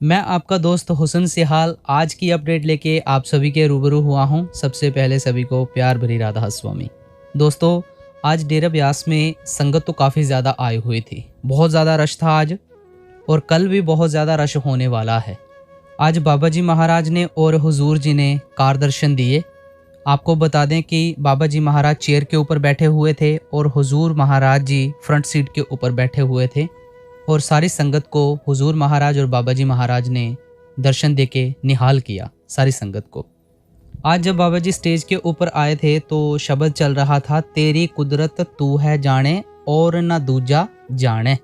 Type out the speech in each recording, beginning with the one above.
मैं आपका दोस्त हुसन सिहाल आज की अपडेट लेके आप सभी के रूबरू हुआ हूँ। सबसे पहले सभी को प्यार भरी राधा स्वामी। दोस्तों, आज डेरा ब्यास में संगत तो काफ़ी ज़्यादा आई हुई थी। बहुत ज़्यादा रश था आज, और कल भी बहुत ज़्यादा रश होने वाला है। आज बाबा जी महाराज ने और हुजूर जी ने कार दर्शन दिए। आपको बता दें कि बाबा जी महाराज चेयर के ऊपर बैठे हुए थे और हुजूर महाराज जी फ्रंट सीट के ऊपर बैठे हुए थे, और सारी संगत को हुजूर महाराज और बाबा जी महाराज ने दर्शन देके निहाल किया सारी संगत को। आज जब बाबा जी स्टेज के ऊपर आए थे तो शब्द चल रहा था, तेरी कुदरत तू है जाने और ना दूजा जाने।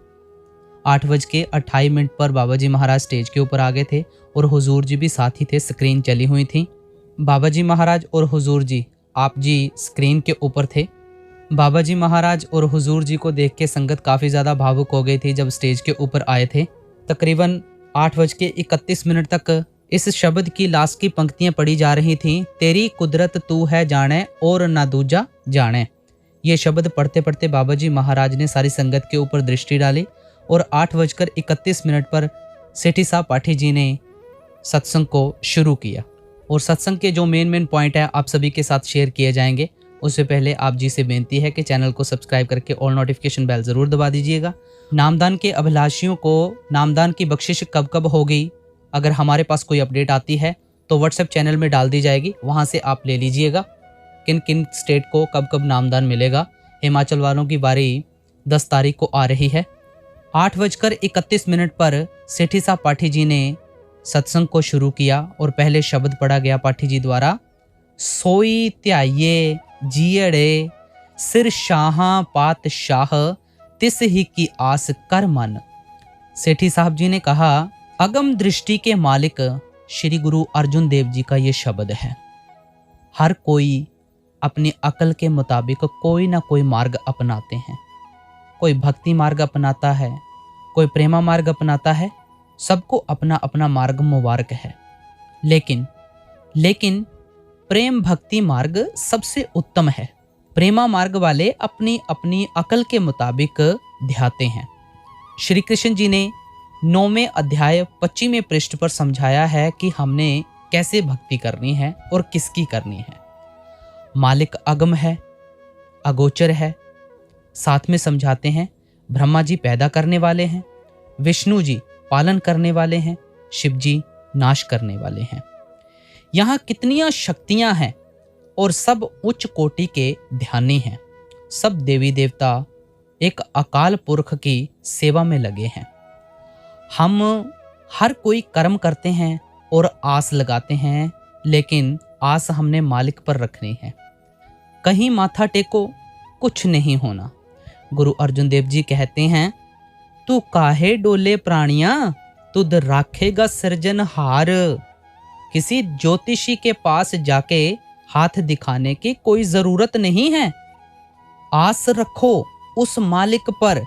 8:28 पर बाबा जी महाराज स्टेज के ऊपर आ गए थे और हुजूर जी भी साथ ही थे। स्क्रीन चली हुई थी। बाबा जी महाराज और हुजूर जी, आप जी स्क्रीन के ऊपर थे। बाबा जी महाराज और हुजूर जी को देख के संगत काफ़ी ज़्यादा भावुक हो गई थी जब स्टेज के ऊपर आए थे। तकरीबन 8:31 तक इस शब्द की लास्ट की पंक्तियां पढ़ी जा रही थीं, तेरी कुदरत तू है जाने और ना दूजा जाने। ये शब्द पढ़ते पढ़ते बाबा जी महाराज ने सारी संगत के ऊपर दृष्टि डाली और 8:31 पर सेठी साहब पाठी जी ने सत्संग को शुरू किया। और सत्संग के जो मेन पॉइंट है आप सभी के साथ शेयर किए जाएंगे। उससे पहले आप जी से बेनती है कि चैनल को सब्सक्राइब करके ऑल नोटिफिकेशन बेल ज़रूर दबा दीजिएगा। नामदान के अभिलाषियों को नामदान की बख्शिश कब कब होगी, अगर हमारे पास कोई अपडेट आती है तो व्हाट्सएप चैनल में डाल दी जाएगी, वहाँ से आप ले लीजिएगा किन किन स्टेट को कब कब नामदान मिलेगा। हिमाचल वालों की बारी 10 तारीख को आ रही है। 8:31 पर सेठी साहब पाठी जी ने सत्संग को शुरू किया और पहले शब्द पढ़ा गया पाठी जी द्वारा, सोई त्याये जियड़े सिर शाहां पातशाह तिस ही की आस कर मन। सेठी साहब जी ने कहा, अगम दृष्टि के मालिक श्री गुरु अर्जुन देव जी का ये शब्द है। हर कोई अपनी अकल के मुताबिक कोई ना कोई मार्ग अपनाते हैं। कोई भक्ति मार्ग अपनाता है, कोई प्रेमा मार्ग अपनाता है। सबको अपना अपना मार्ग मुबारक है, लेकिन प्रेम भक्ति मार्ग सबसे उत्तम है। प्रेमा मार्ग वाले अपनी अपनी अकल के मुताबिक ध्याते हैं। श्री कृष्ण जी ने 9वें अध्याय 25वें पृष्ठ पर समझाया है कि हमने कैसे भक्ति करनी है और किसकी करनी है। मालिक अगम है, अगोचर है। साथ में समझाते हैं, ब्रह्मा जी पैदा करने वाले हैं, विष्णु जी पालन करने वाले हैं, शिव जी नाश करने वाले हैं। यहाँ कितनियां शक्तियां हैं और सब उच्च कोटि के ध्यानी हैं। सब देवी देवता एक अकाल पुरख की सेवा में लगे हैं। हम हर कोई कर्म करते हैं और आस लगाते हैं, लेकिन आस हमने मालिक पर रखनी है। कहीं माथा टेको, कुछ नहीं होना। गुरु अर्जुन देव जी कहते हैं, तू काहे डोले प्राणिया तुद राखेगा सृजनहार। किसी ज्योतिषी के पास जाके हाथ दिखाने की कोई जरूरत नहीं है। आस रखो उस मालिक पर,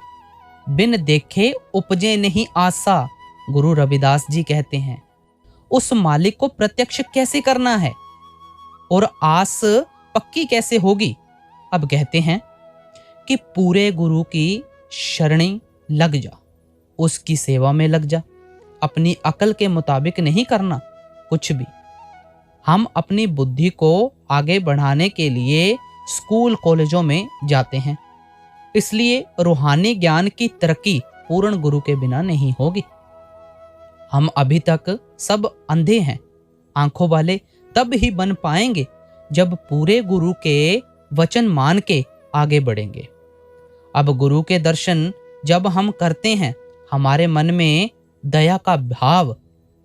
बिन देखे उपजे नहीं आशा। गुरु रविदास जी कहते हैं, उस मालिक को प्रत्यक्ष कैसे करना है और आस पक्की कैसे होगी। अब कहते हैं कि पूरे गुरु की शरणी लग जा, उसकी सेवा में लग जा। अपनी अकल के मुताबिक नहीं करना कुछ भी। हम अपनी बुद्धि को आगे बढ़ाने के लिए स्कूल कॉलेजों में जाते हैं, इसलिए रूहानी ज्ञान की तरक्की पूर्ण गुरु के बिना नहीं होगी। हम अभी तक सब अंधे हैं। आंखों वाले तब ही बन पाएंगे जब पूरे गुरु के वचन मान के आगे बढ़ेंगे। अब गुरु के दर्शन जब हम करते हैं, हमारे मन में दया का भाव,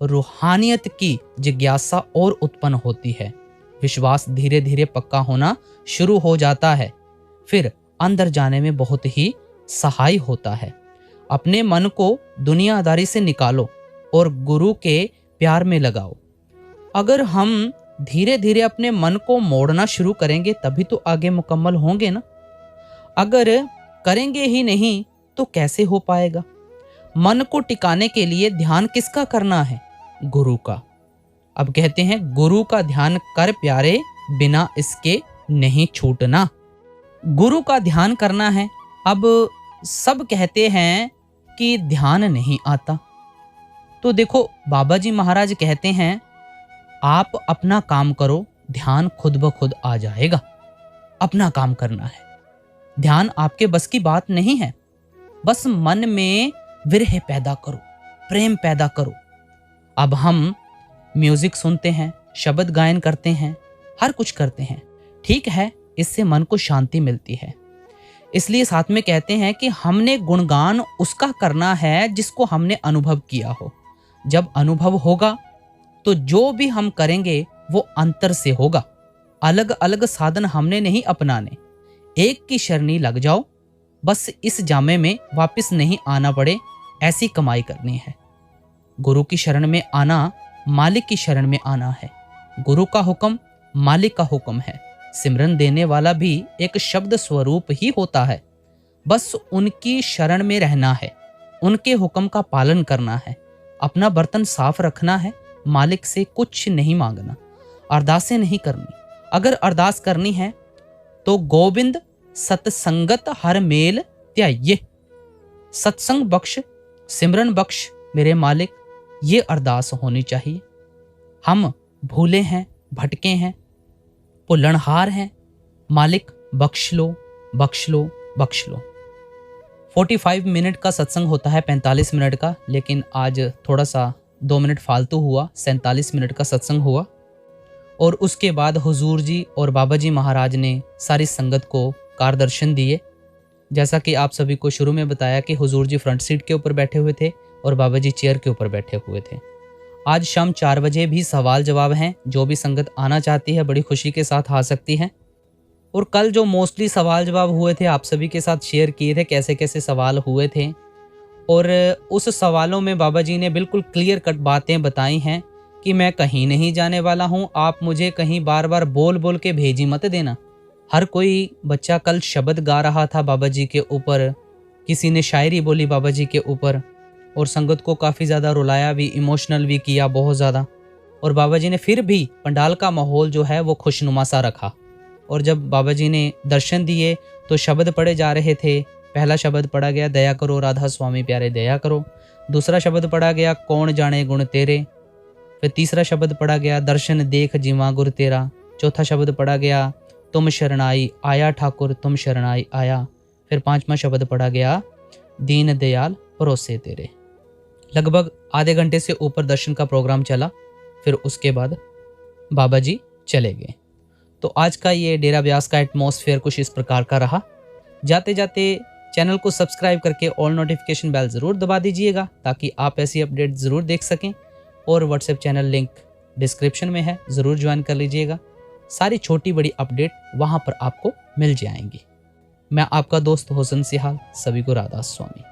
रूहानियत की जिज्ञासा और उत्पन्न होती है। विश्वास धीरे धीरे पक्का होना शुरू हो जाता है। फिर अंदर जाने में बहुत ही सहाय होता है। अपने मन को दुनियादारी से निकालो और गुरु के प्यार में लगाओ। अगर हम धीरे धीरे अपने मन को मोड़ना शुरू करेंगे तभी तो आगे मुकम्मल होंगे ना। अगर करेंगे ही नहीं तो कैसे हो पाएगा। मन को टिकाने के लिए ध्यान किसका करना है? गुरु का। अब कहते हैं, गुरु का ध्यान कर प्यारे, बिना इसके नहीं छूटना। गुरु का ध्यान करना है। अब सब कहते हैं कि ध्यान नहीं आता। तो देखो बाबा जी महाराज कहते हैं, आप अपना काम करो, ध्यान खुद ब खुद आ जाएगा। अपना काम करना है, ध्यान आपके बस की बात नहीं है। बस मन में विरह पैदा करो, प्रेम पैदा करो। अब हम म्यूजिक सुनते हैं, शब्द गायन करते हैं, हर कुछ करते हैं, ठीक है, इससे मन को शांति मिलती है। इसलिए साथ में कहते हैं कि हमने गुणगान उसका करना है जिसको हमने अनुभव किया हो। जब अनुभव होगा तो जो भी हम करेंगे वो अंतर से होगा। अलग अलग साधन हमने नहीं अपनाने, एक की शरणी लग जाओ, बस इस जामे में वापस नहीं आना पड़े, ऐसी कमाई करनी है। गुरु की शरण में आना मालिक की शरण में आना है। गुरु का हुक्म मालिक का हुक्म है। सिमरन देने वाला भी एक शब्द स्वरूप ही होता है। बस उनकी शरण में रहना है, उनके हुक्म का पालन करना है, अपना बर्तन साफ रखना है, मालिक से कुछ नहीं मांगना, अरदासें नहीं करनी। अगर अरदास करनी है तो गोविंद सत्संगत हर मेल त्याये, सत्संग बख्श, सिमरन बख्श मेरे मालिक, ये अरदास होनी चाहिए। हम भूले हैं, भटके हैं, भुल्लनहार हैं, मालिक बख्श लो, बख्श लो, बख्श लो। 45 मिनट का सत्संग होता है, 45 मिनट का, लेकिन आज थोड़ा सा 2 मिनट फालतू हुआ, 47 मिनट का सत्संग हुआ। और उसके बाद हुजूर जी और बाबा जी महाराज ने सारी संगत को कार दर्शन दिए। जैसा कि आप सभी को शुरू में बताया कि हुजूर जी फ्रंट सीट के ऊपर बैठे हुए थे और बाबा जी चेयर के ऊपर बैठे हुए थे। आज शाम 4 बजे भी सवाल जवाब हैं, जो भी संगत आना चाहती है बड़ी खुशी के साथ आ सकती है। और कल जो मोस्टली सवाल जवाब हुए थे आप सभी के साथ शेयर किए थे, कैसे कैसे सवाल हुए थे, और उस सवालों में बाबा जी ने बिल्कुल क्लियर कट बातें बताई हैं कि मैं कहीं नहीं जाने वाला हूँ, आप मुझे कहीं बार बार बोल बोल के भेजी मत देना। हर कोई बच्चा कल शब्द गा रहा था बाबा जी के ऊपर, किसी ने शायरी बोली बाबा जी के ऊपर, और संगत को काफ़ी ज़्यादा रुलाया भी, इमोशनल भी किया बहुत ज़्यादा। और बाबा जी ने फिर भी पंडाल का माहौल जो है वो खुशनुमा सा रखा। और जब बाबा जी ने दर्शन दिए तो शब्द पढ़े जा रहे थे। पहला शब्द पढ़ा गया, दया करो राधा स्वामी प्यारे दया करो। दूसरा शब्द पढ़ा गया, कौन जाने गुण तेरे। फिर तीसरा शब्द पढ़ा गया, दर्शन देख जीवा गुर तेरा। चौथा शब्द पढ़ा गया, तुम शरणाई आया ठाकुर तुम शरणाई आया। फिर 5वां शब्द पढ़ा गया, दीन दयाल परोसे तेरे। लगभग आधे घंटे से ऊपर दर्शन का प्रोग्राम चला। फिर उसके बाद बाबा जी चले गए। तो आज का ये डेरा ब्यास का एटमॉस्फेयर कुछ इस प्रकार का रहा। जाते जाते चैनल को सब्सक्राइब करके ऑल नोटिफिकेशन बेल ज़रूर दबा दीजिएगा, ताकि आप ऐसी अपडेट ज़रूर देख सकें। और व्हाट्सएप चैनल लिंक डिस्क्रिप्शन में है, ज़रूर ज्वाइन कर लीजिएगा। सारी छोटी बड़ी अपडेट वहाँ पर आपको मिल जाएंगी। मैं आपका दोस्त हुसन सिहाल, सभी को राधा स्वामी।